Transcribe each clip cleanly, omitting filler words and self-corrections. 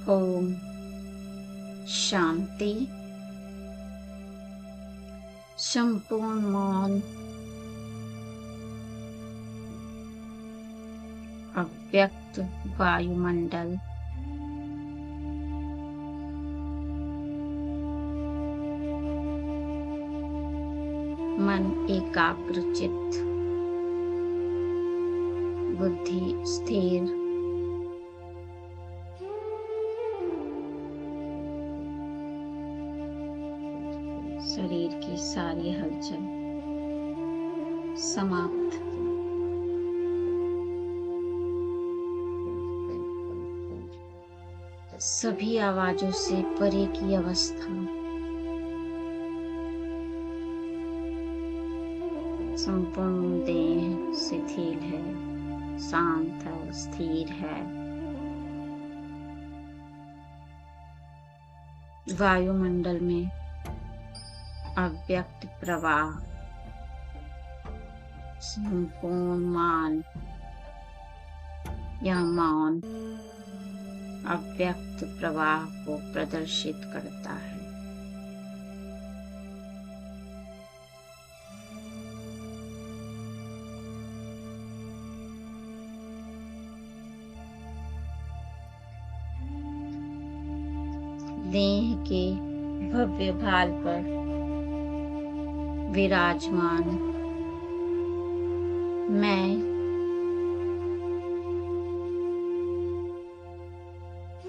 ओम शांति। संपूर्ण मौन, अव्यक्त वायुमंडल, मन एकाग्रचित्त, बुद्धि स्थिर, शरीर की सारी हलचल समाप्त। सभी आवाजों से परे की अवस्था, संपूर्ण देह शिथिल है, शांत है, स्थिर है। वायुमंडल में अव्यक्त प्रवाह, संपूर्ण मान या मौन अव्यक्त प्रवाह को प्रदर्शित करता है। देह के भव्य भाल पर विराजमान मैं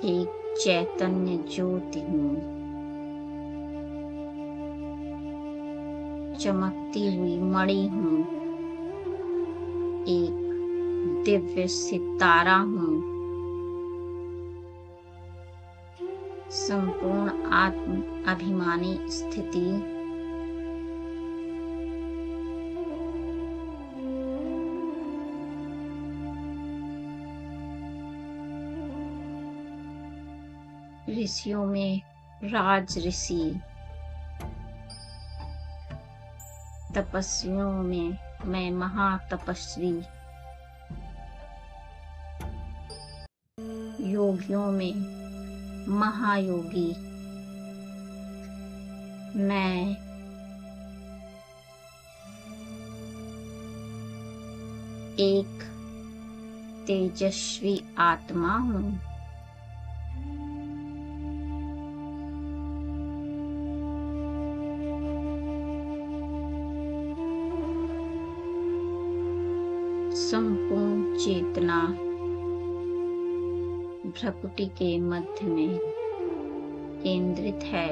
एक चैतन्य ज्योति हूँ, चमकती हुई मणि हूँ, एक दिव्य सितारा हूँ, संपूर्ण आत्म अभिमानी स्थिति, ऋषियों में राज ऋषि, तपस्वियों में मैं महातपस्वी, योगियों में महायोगी, मैं एक तेजस्वी आत्मा हूँ। संपूर्ण चेतना भ्रकुटी के मध्य में केंद्रित है।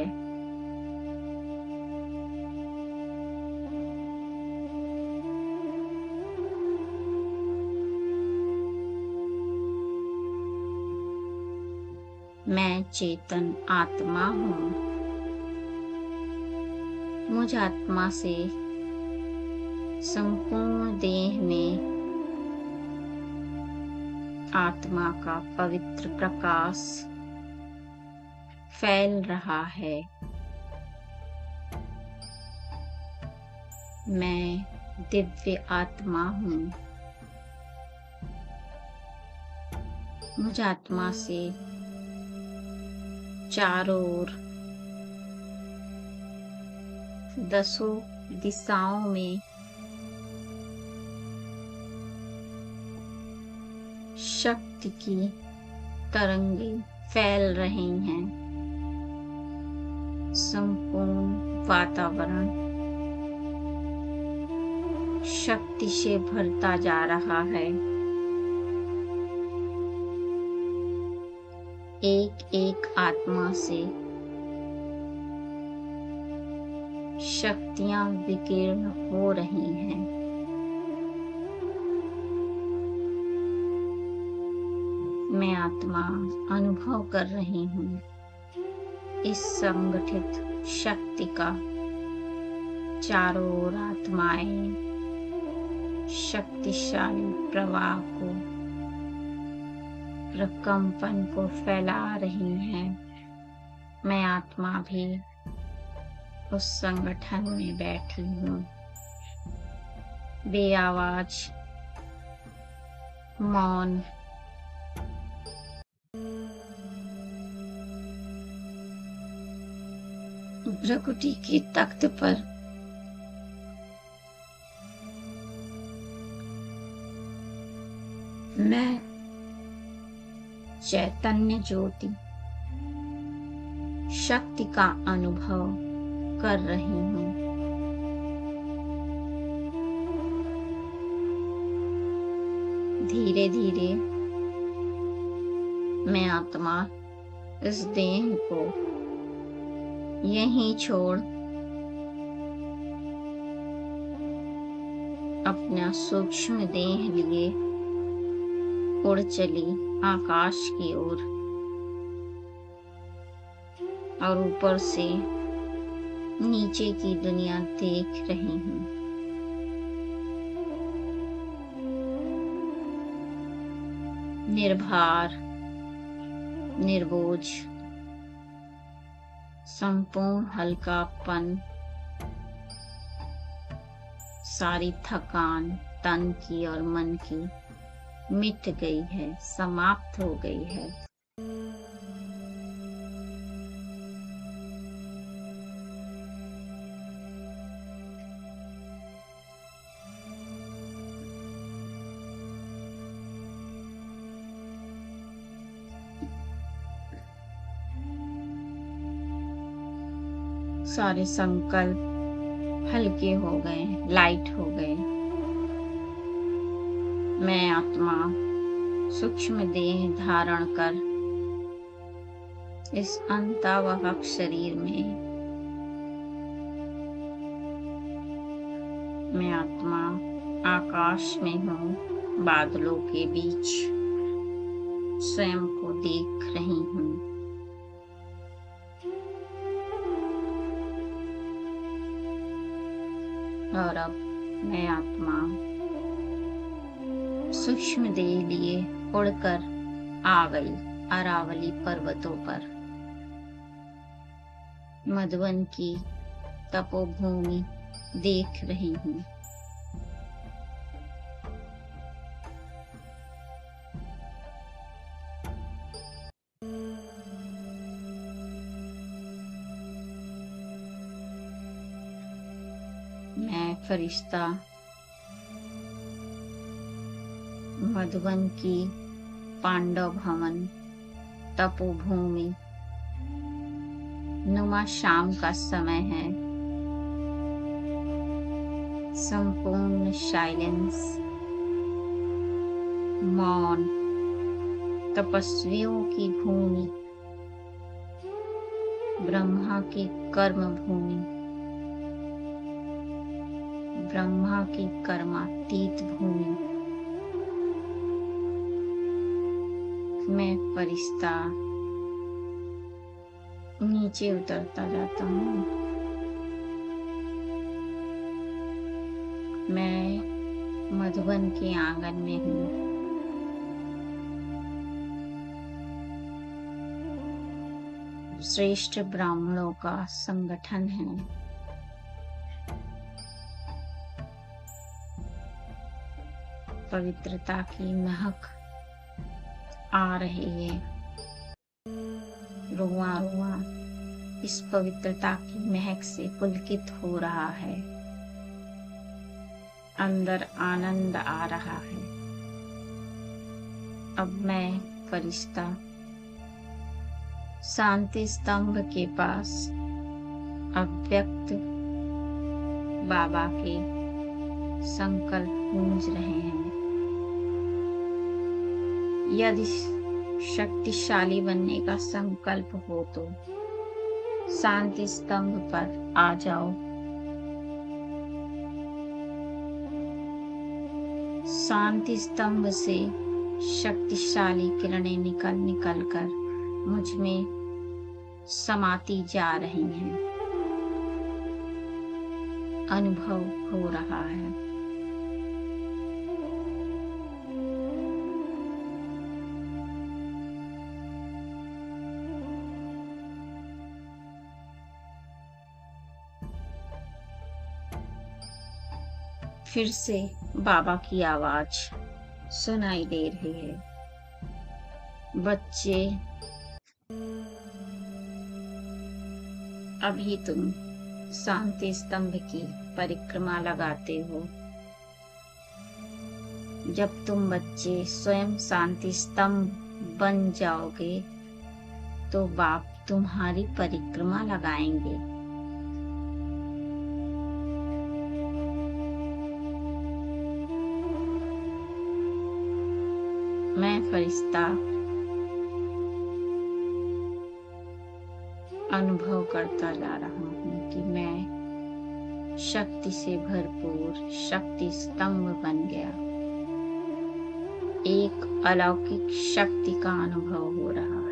मैं चेतन आत्मा हूँ। मुझ आत्मा से संपूर्ण देह में आत्मा का पवित्र प्रकाश फैल रहा है। मैं दिव्य आत्मा हूँ। मुझ आत्मा से चारों ओर 10 दिशाओं में शक्ति की तरंगें फैल रही हैं। संपूर्ण वातावरण शक्ति से भरता जा रहा है। एक एक आत्मा से शक्तियां विकीर्ण हो रही हैं। मैं आत्मा अनुभव कर रही हूँ इस संगठित शक्ति का। चारों ओर आत्माएं शक्तिशाली प्रवाह को, प्रकंपन को फैला रही हैं। मैं आत्मा भी उस संगठन में बैठी हूँ। बेआवाज, मौन, प्रकृति के तख्त पर मैं चैतन्य ज्योति शक्ति का अनुभव कर रही हूँ। धीरे धीरे मैं आत्मा इस देह को यहीं छोड़ अपना सूक्ष्म देह लिए उड़ चली आकाश की ओर और ऊपर से नीचे की दुनिया देख रही हूँ। निर्भार, निर्बोझ, संपूर्ण हल्कापन, सारी थकान तन की और मन की मिट गई है, समाप्त हो गई है। सारे संकल्प हल्के हो गए, लाइट हो गए। मैं आत्मा सूक्ष्म देह धारण कर इस अंतवाहक शरीर में मैं आत्मा आकाश में हूँ, बादलों के बीच स्वयं को देख रही हूँ। और अब मैं आत्मा सूक्ष्म देह लिए उड़कर आ गई अरावली पर्वतों पर। मधुवन की तपोभूमि देख रही हूँ। मैं फरिश्ता मधुवन की पांडव भवन तपोभूमि नुमा शाम का समय है। संपूर्ण साइलेंस, मौन, तपस्वियों की भूमि, ब्रह्मा की कर्म भूमि, ब्रह्मा की कर्मातीत भूमि। मैं फरिश्ता नीचे उतरता जाता हूँ। मैं मधुबन के आंगन में हूँ। श्रेष्ठ ब्राह्मणों का संगठन है। पवित्रता की महक आ रही है। रुआ रुआ इस पवित्रता की महक से पुलकित हो रहा है। अंदर आनंद आ रहा है। अब मैं फरिश्ता शांति स्तंभ के पास अव्यक्त बाबा के संकल्प गूंज रहे हैं। यदि शक्तिशाली बनने का संकल्प हो तो शांति स्तंभ पर आ जाओ। शांति स्तंभ से शक्तिशाली किरणें निकल निकल कर मुझ में समाती जा रही हैं। अनुभव हो रहा है। फिर से बाबा की आवाज सुनाई दे रही है। बच्चे अभी तुम शांति स्तंभ की परिक्रमा लगाते हो। जब तुम बच्चे स्वयं शांति स्तंभ बन जाओगे तो बाप तुम्हारी परिक्रमा लगाएंगे। मैं फरिश्ता अनुभव करता जा रहा हूँ कि मैं शक्ति से भरपूर शक्ति स्तंभ बन गया। एक अलौकिक शक्ति का अनुभव हो रहा है।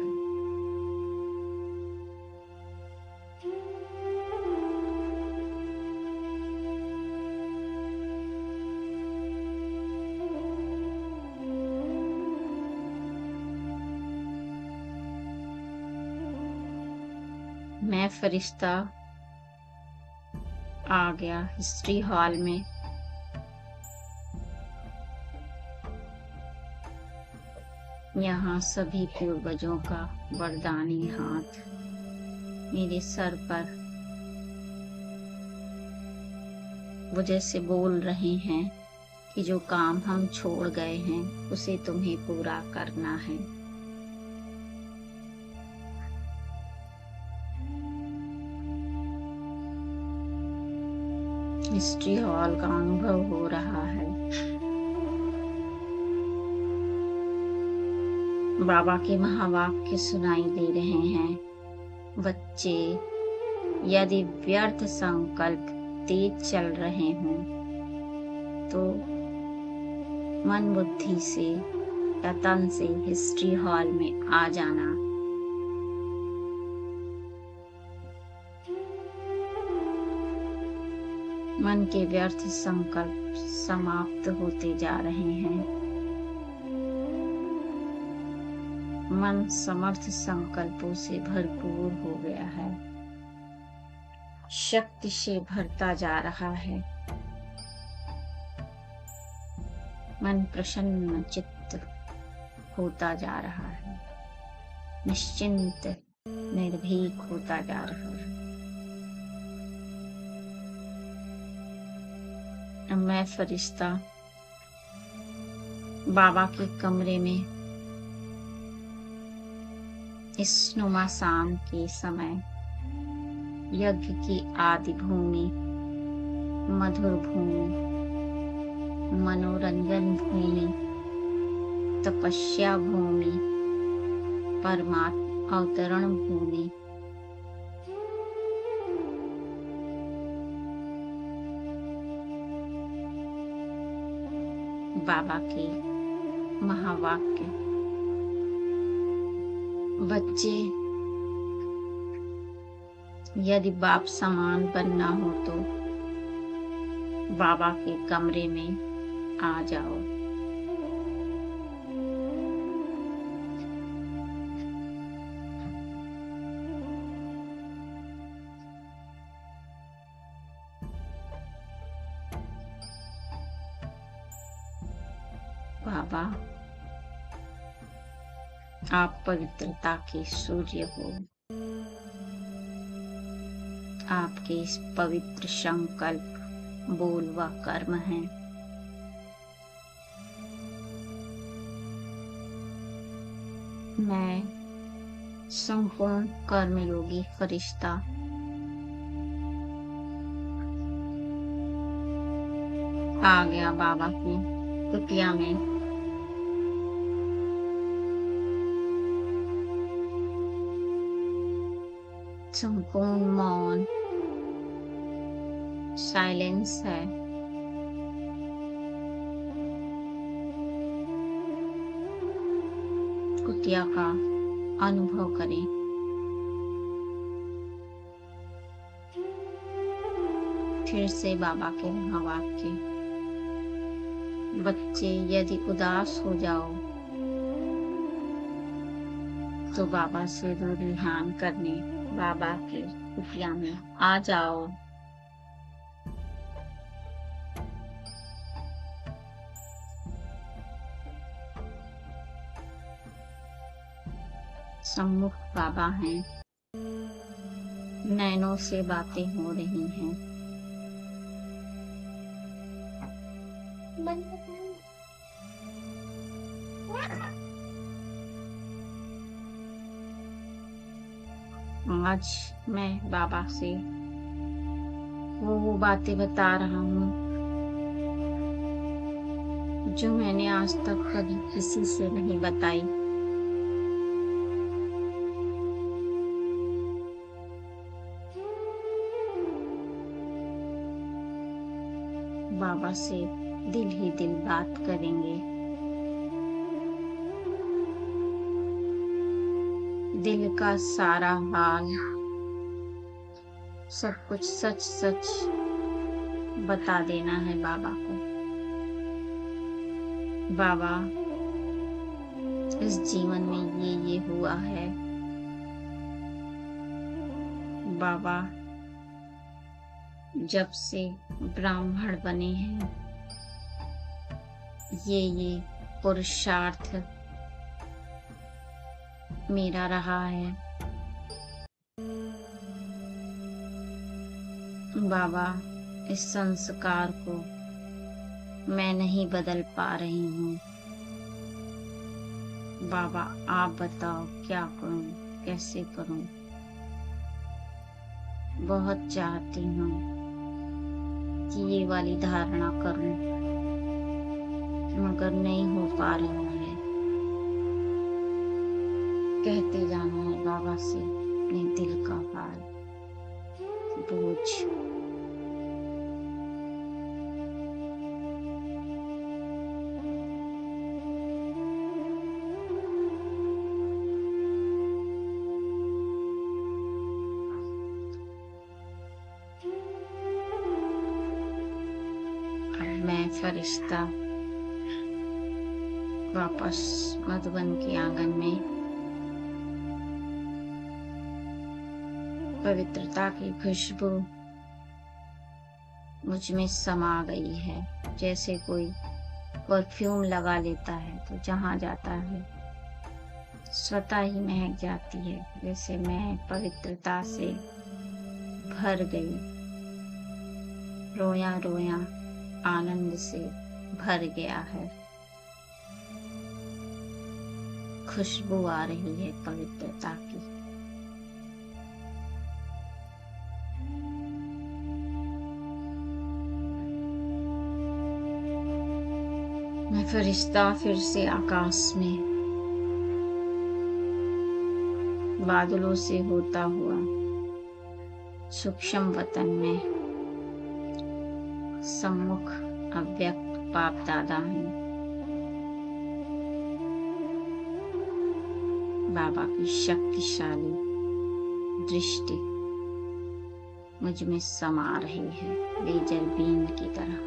मैं फरिश्ता आ गया हिस्ट्री हॉल में। यहाँ सभी पूर्वजों का वरदानी हाथ मेरे सर पर वो जैसे बोल रहे हैं कि जो काम हम छोड़ गए हैं उसे तुम्हें पूरा करना है। हिस्ट्री हॉल का अनुभव हो रहा है। बाबा के महावाक्य सुनाई दे रहे हैं। बच्चे, यदि व्यर्थ संकल्प तेज चल रहे हों तो मन बुद्धि से या तन से हिस्ट्री हॉल में आ जाना। मन के व्यर्थ संकल्प समाप्त होते जा रहे हैं। मन समर्थ संकल्पों से भरपूर हो गया है। शक्ति से भरता जा रहा है। मन प्रसन्न चित्त होता जा रहा है। निश्चिंत निर्भीक होता जा रहा है। मैं फरिश्ता बाबा के कमरे में इस नुमा शाम के समय यज्ञ की आदि भूमि, मधुर भूमि, मनोरंजन भूमि, तपस्या भूमि, परमात्मा अवतरण भूमि, बाबा के महावाक्य। बच्चे, यदि बाप समान बनना हो तो बाबा के कमरे में आ जाओ। बाबा, आप पवित्रता के सूर्य हो। आपके इस पवित्र संकल्प बोल व कर्म हैं। मैं संपूर्ण कर्मयोगी फरिश्ता आ गया बाबा की कुटिया में। संपूर्ण मौन साइलेंस है। कुटिया का अनुभव करें। फिर से बाबा के महावाक्य। बच्चे, यदि उदास हो जाओ तो बाबा से दूरी ध्यान करने बाबा के कुटिया में आ जाओ। सम्मुख बाबा हैं। नैनों से बातें हो रही हैं। आज मैं बाबा से वो बातें बता रहा हूँ जो मैंने आज तक कभी किसी से नहीं बताई। बाबा से दिल ही दिल बात करेंगे। दिल का सारा हाल, सब कुछ सच सच बता देना है बाबा को। बाबा, इस जीवन में ये हुआ है। बाबा, जब से ब्राह्मण बने हैं ये पुरुषार्थ मेरा रहा है। बाबा, इस संस्कार को मैं नहीं बदल पा रही हूँ। बाबा, आप बताओ क्या करूं, कैसे करूं। बहुत चाहती हूँ कि ये वाली धारणा करूं, मगर नहीं हो पा रहा है। कहते जाना है बाबा से अपने दिल का हाल, बोझ। अब मैं फरिश्ता वापस मधुबन के आंगन में पवित्रता की खुशबू मुझ में समा गई है। जैसे कोई परफ्यूम लगा लेता है तो जहाँ जाता है स्वतः ही महक जाती है, वैसे मैं पवित्रता से भर गई। रोया रोया आनंद से भर गया है। खुशबू आ रही है पवित्रता की। मैं फरिश्ता फिर से आकाश में बादलों से होता हुआ सूक्ष्म वतन में सम्मुख अव्यक्त बाप दादा हैं। बाबा की शक्तिशाली दृष्टि मुझ में समा रही है, लेजर बीम की तरह।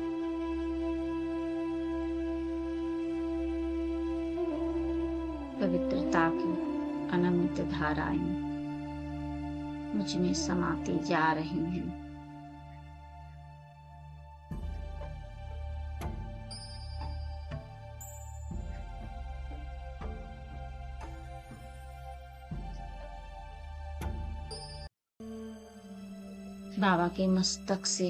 पवित्रता की अनंत धाराएं मुझ में समाती जा रही हैं। बाबा के मस्तक से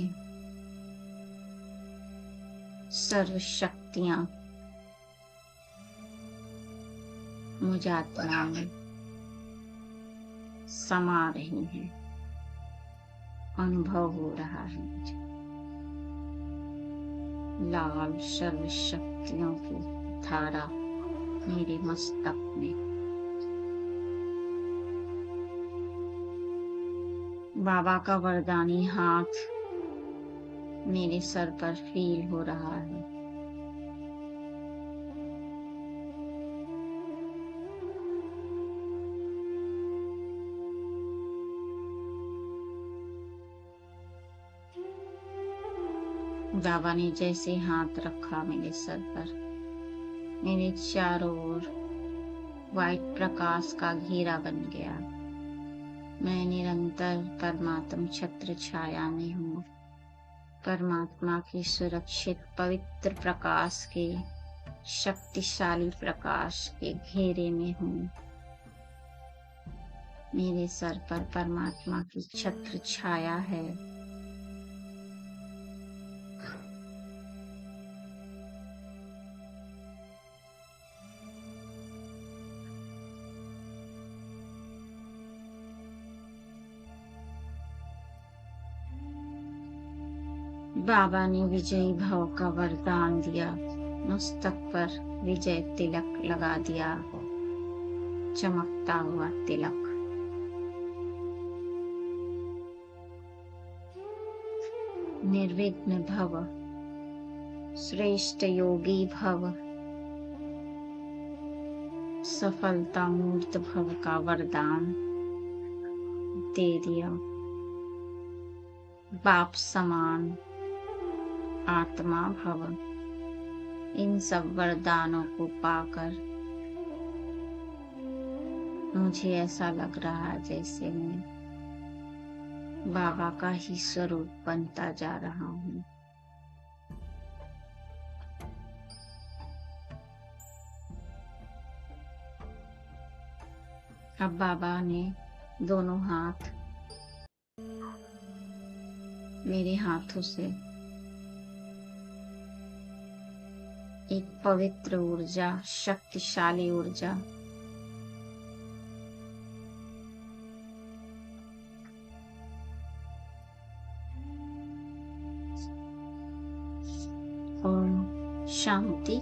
सर्व शक्तियां मुझ आत्मा में समा रही हैं। अनुभव हो रहा है मुझे लाल सर्व शक्तियों की धारा मेरे मस्तक में। बाबा का वरदानी हाथ मेरे सर पर फील हो रहा है। बाबा ने जैसे हाथ रखा मेरे सर पर, मेरे चारों ओर वाइट प्रकाश का घेरा बन गया। मैं निरंतर परमात्म छत्र छाया में हूँ। परमात्मा की सुरक्षित पवित्र प्रकाश के शक्तिशाली प्रकाश के घेरे में हूँ। मेरे सर पर परमात्मा की छत्र छाया है। बाबा ने विजयी भव का वरदान दिया। मस्तक पर विजय तिलक लगा दिया, चमकता हुआ तिलक। निर्विघ्न भव, श्रेष्ठ योगी भव, सफलता मूर्त भव का वरदान दे दिया। बाप समान आत्मा भव। इन सब वरदानों को पाकर मुझे ऐसा लग रहा है जैसे मैं बाबा का ही स्वरूप बनता जा रहा हूँ। अब बाबा ने दोनों हाथ मेरे हाथों से एक पवित्र ऊर्जा, शक्तिशाली ऊर्जा ओम शांति